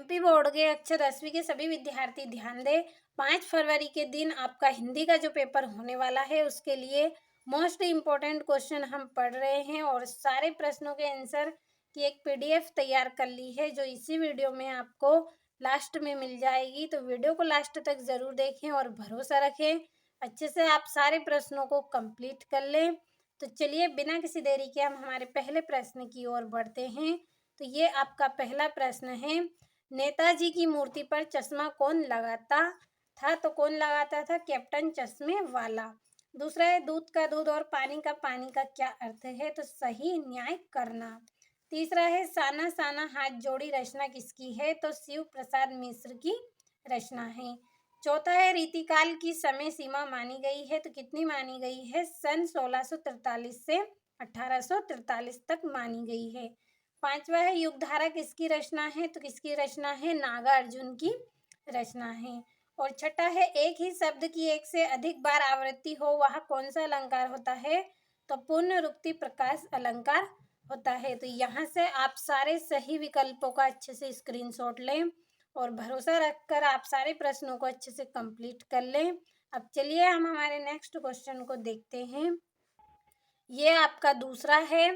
UP board के कक्षा 10वीं के सभी विद्यार्थी ध्यान दें। 5 फरवरी के दिन आपका हिंदी का जो पेपर होने वाला है उसके लिए मोस्ट इम्पोर्टेंट क्वेश्चन हम पढ़ रहे हैं और सारे प्रश्नों के आंसर की एक पीडीएफ तैयार कर ली है जो इसी वीडियो में आपको लास्ट में मिल जाएगी। तो वीडियो को लास्ट तक ज़रूर देखें और भरोसा रखें, अच्छे से आप सारे प्रश्नों को कंप्लीट कर लें। तो चलिए बिना किसी देरी के हम हमारे पहले प्रश्न की ओर बढ़ते हैं। तो ये आपका पहला प्रश्न है, नेताजी की मूर्ति पर चश्मा कौन लगाता था? तो कौन लगाता था? कैप्टन चश्मे वाला। दूसरा है, दूध का दूध और पानी का क्या अर्थ है? तो सही न्याय करना। तीसरा है, साना साना हाथ जोड़ी रचना किसकी है? तो शिव प्रसाद मिश्र की रचना है। चौथा है, रीतिकाल की समय सीमा मानी गई है तो कितनी मानी गई है? सन 1643 से 1843 तक मानी गई है। पांचवा है, युगधारा किसकी रचना है? तो किसकी रचना है? नागार्जुन की रचना है। और छठा है, एक ही शब्द की एक से अधिक बार आवृत्ति हो वह कौन सा अलंकार होता है? तो पुनरुक्ति प्रकाश अलंकार होता है। तो यहाँ से आप सारे सही विकल्पों का अच्छे से स्क्रीनशॉट लें और भरोसा रखकर आप सारे प्रश्नों को अच्छे से कंप्लीट कर लें। अब चलिए हम हमारे नेक्स्ट क्वेश्चन को देखते हैं। ये आपका दूसरा है,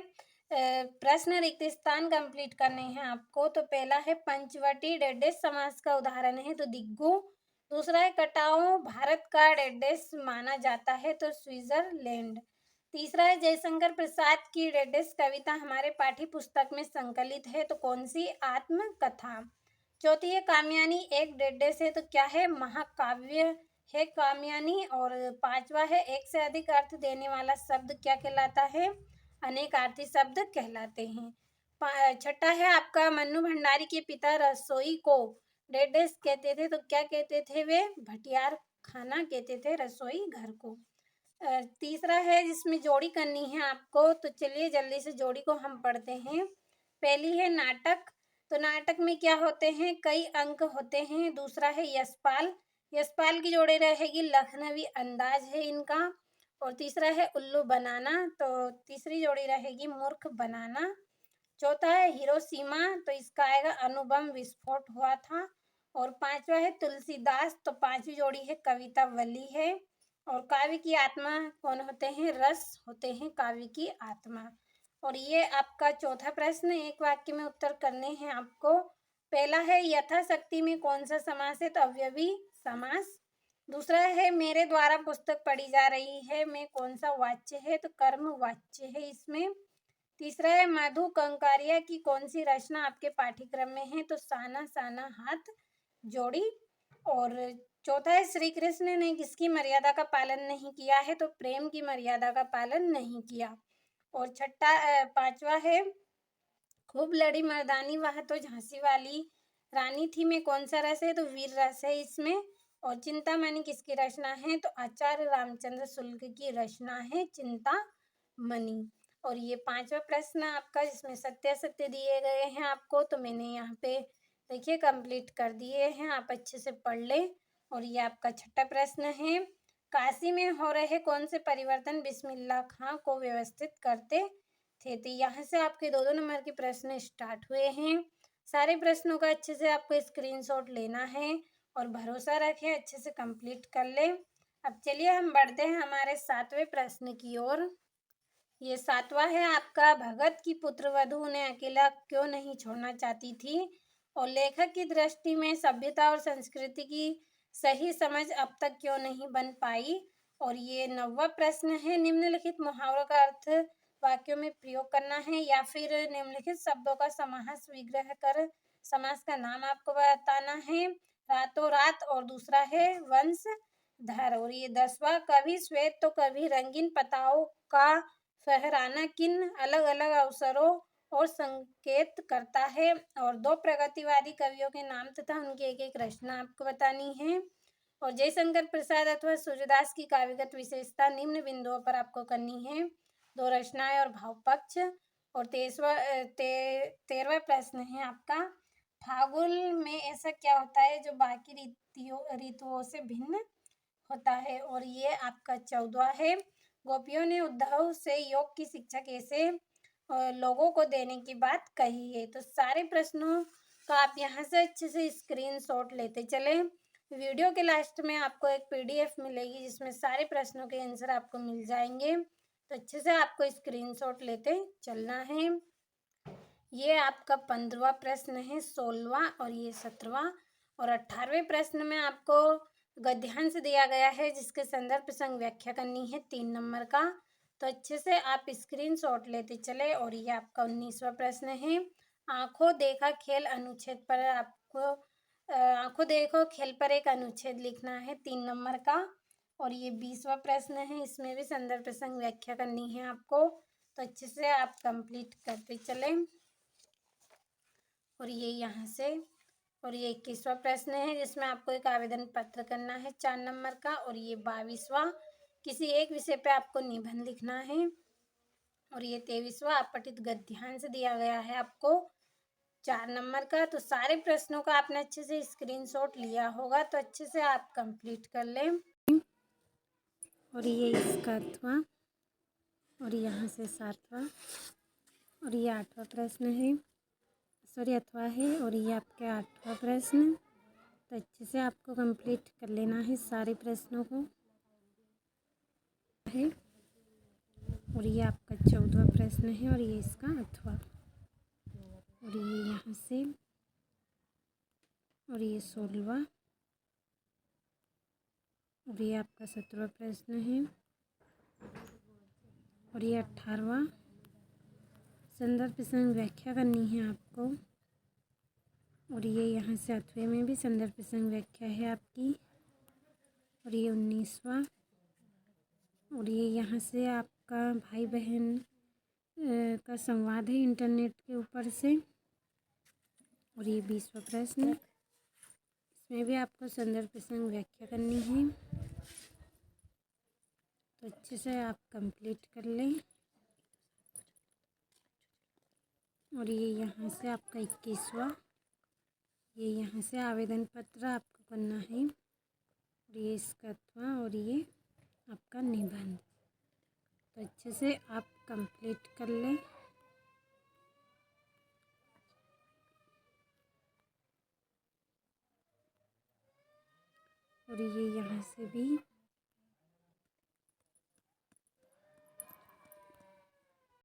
प्रश्न रिक्त स्थान कंप्लीट करने हैं आपको। तो पहला है, पंचवटी डेडेस समास का उदाहरण है तो दिग्गू। दूसरा है, कटाओ भारत का डेडेस माना जाता है तो स्विट्जरलैंड। तीसरा है, जयशंकर प्रसाद की डेडेस कविता हमारे पाठ्य पुस्तक में संकलित है तो कौन सी? आत्मकथा। चौथी है, कामयानी एक डेडेस है तो क्या है? महाकाव्य है कामयानी। और पांचवा है, एक से अधिक अर्थ देने वाला शब्द क्या कहलाता है? अनेकार्थी शब्द कहलाते हैं। छठा है आपका, मन्नू भंडारी के पिता रसोई को डेडेस कहते थे तो क्या कहते थे? वे भटियार खाना कहते थे रसोई घर को। तीसरा है जिसमें जोड़ी करनी है आपको, तो चलिए जल्दी से जोड़ी को हम पढ़ते हैं। पहली है नाटक, तो नाटक में क्या होते हैं? कई अंक होते हैं। दूसरा है यशपाल, यशपाल की जोड़ी रहेगी लखनवी अंदाज है इनका। और तीसरा है उल्लू बनाना, तो तीसरी जोड़ी रहेगी मूर्ख बनाना। चौथा है हिरोशिमा, तो इसका आएगा अणुबम विस्फोट हुआ था। और पांचवा है तुलसीदास, तो पांचवी जोड़ी है कवितावली है। और काव्य की आत्मा कौन होते हैं? रस होते हैं काव्य की आत्मा। और ये आपका चौथा प्रश्न, एक वाक्य में उत्तर करने हैं आपको। पहला है, यथाशक्ति में कौन सा समास है? तो अवयवी समास। दूसरा है, मेरे द्वारा पुस्तक पढ़ी जा रही है में कौन सा वाच्य है? तो कर्म वाच्य है इसमें। तीसरा है, मधु कंकारिया की कौन सी रचना आपके पाठ्यक्रम में है? तो साना साना हाथ जोड़ी। और चौथा है, श्री कृष्ण ने किसकी मर्यादा का पालन नहीं किया है? तो प्रेम की मर्यादा का पालन नहीं किया। और पांचवा है, खूब लड़ी मर्दानी वह तो झांसी वाली रानी थी में कौन सा रस है? तो वीर रस है इसमें। और चिंतामणि किसकी रचना है? तो आचार्य रामचंद्र शुक्ल की रचना है चिंतामणि। और ये पांचवा प्रश्न आपका जिसमें सत्य असत्य दिए गए हैं आपको, तो मैंने यहाँ पे देखिए कंप्लीट कर दिए हैं, आप अच्छे से पढ़ लें। और ये आपका छठा प्रश्न है, काशी में हो रहे कौन से परिवर्तन बिस्मिल्लाह खां को व्यवस्थित करते थे? तो यहाँ से आपके दो दो नंबर के प्रश्न स्टार्ट हुए हैं। सारे प्रश्नों का अच्छे से आपको स्क्रीनशॉट लेना है और भरोसा रखें, अच्छे से कंप्लीट कर लें। अब चलिए हम बढ़ते हैं हमारे सातवें प्रश्न की ओर। ये सातवां है आपका, भगत की पुत्रवधु उन्हें अकेला क्यों नहीं छोड़ना चाहती थी? और लेखक की दृष्टि में सभ्यता और संस्कृति की सही समझ अब तक क्यों नहीं बन पाई? और ये नौवां प्रश्न है, निम्नलिखित मुहावरों का अर्थ वाक्यों में प्रयोग करना है या फिर निम्नलिखित शब्दों का समास विग्रह कर समास का नाम आपको बताना है। रातों रात और दूसरा है वंशधर। और ये 10वां, कभी श्वेत तो कभी रंगीन पताओं का फहराना किन अलग अलग अवसरों और संकेत करता है? और दो प्रगतिवादी कवियों के नाम तथा उनकी एक एक रचना आपको बतानी है। और जयशंकर प्रसाद अथवा सूर्यदास की काव्यगत विशेषता निम्न बिंदुओं पर आपको करनी है, दो रचनाएं और भाव पक्ष। और 13वां प्रश्न है आपका, फागुन में ऐसा क्या होता है जो बाकी ऋतुओं से भिन्न होता है? और ये आपका 14वां है, गोपियों ने उद्धव से योग की शिक्षा कैसे लोगों को देने की बात कही है? तो सारे प्रश्नों तो आप यहाँ से अच्छे से स्क्रीनशॉट लेते चलें। वीडियो के लास्ट में आपको एक पीडीएफ मिलेगी जिसमें सारे प्रश्नों के आंसर आपको मिल जाएंगे, तो अच्छे से आपको स्क्रीनशॉट लेते चलना है। ये आपका 15वां प्रश्न है, 16वां और ये 17वां और 18वें प्रश्न में आपको गद्यांश दिया गया है जिसके संदर्भ प्रसंग व्याख्या करनी है 3 नंबर का। तो अच्छे से आप स्क्रीनशॉट लेते चले। और ये आपका 19वां प्रश्न है, आंखों देखा खेल अनुच्छेद पर आपको आंखों देखो खेल पर एक अनुच्छेद लिखना है 3 नंबर का। और ये 20वां प्रश्न है, इसमें भी संदर्भ प्रसंग व्याख्या करनी है आपको, तो अच्छे से आप कंप्लीट करते चले। और ये यहाँ से और ये 21वां प्रश्न है जिसमें आपको एक आवेदन पत्र करना है 4 नंबर का। और ये 22वां किसी एक विषय पे आपको निबंध लिखना है। और ये 23वां अपठित गद्यांश दिया गया है आपको 4 नंबर का। तो सारे प्रश्नों का आपने अच्छे से स्क्रीनशॉट लिया होगा, तो अच्छे से आप कंप्लीट कर लें। और ये इसका 8वां और यहाँ से 7वां और ये 8वां प्रश्न है, सॉरी 8वां है। और ये आपके 8वां प्रश्न, तो अच्छे से आपको कंप्लीट कर लेना है सारे प्रश्नों को है। और ये आपका 14वां प्रश्न है और ये इसका 8वां और ये यहाँ से और ये 16वां और ये आपका 17वां प्रश्न है और ये 18वां। संदर्भ प्रसंग व्याख्या करनी है आपको। और ये यहाँ से 8वें में भी संदर्भ प्रसंग व्याख्या है आपकी। और ये 19वां और ये यहाँ से आपका भाई बहन का संवाद है इंटरनेट के ऊपर से। और ये 20वां प्रश्न, इसमें भी आपको संदर्भ प्रसंग व्याख्या करनी है, तो अच्छे से आप कंप्लीट कर लें। और ये यहाँ से आपका 21वां, ये यहाँ से आवेदन पत्र आपको करना है। और ये इसका 8वां और ये आपका निबंध, तो अच्छे से आप कंप्लीट कर लें। और ये यहाँ से भी